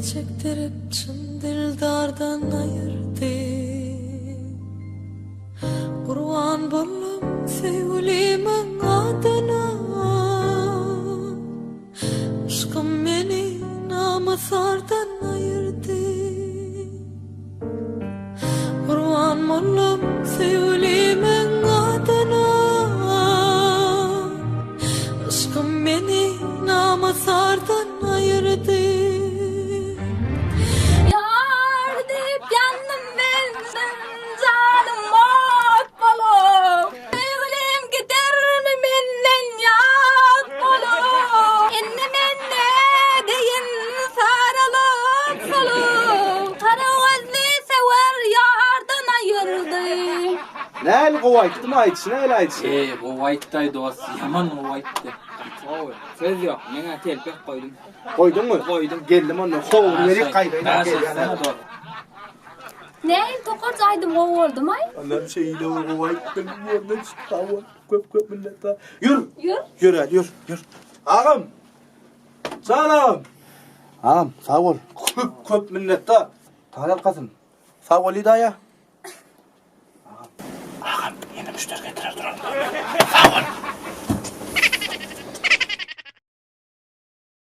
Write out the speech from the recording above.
çektirip çın dildardan ayırdı. Kurban bollum sevgilimin adına, aşkım beni namuslardan ayırdı. Kurban bollum sevgilimin adına, aşkım beni namuslardan ayırdı. Yar deyip yandım benden canım ot bolum. Sevgilim gider menden yat bolum. Enne menne deyin sarılıp solum. Kara gözlü sever yardan ayırdı. Näli gowaýtdy mı aýtşy, näli aýtşy? Bu white'day dost yaman o white'de. Oy, söz yok. Mene telpek koydum. Koydun mu? Koydum. Geldim onu. Howlu verik gaýda. Sana dost. Ne? Tokar aydım o oldu may? Anam şeyle gowaýtdy. Yerden çıktı. Köp millet. Yürü. Yürü. Yürü hadi yürü. Ağam. Canım. Ağam sağ ol. Köp millet ta. Talep kasın. Sağ ol İdaya. Ağam yeni müşteri getirir duralım. Sağ ol.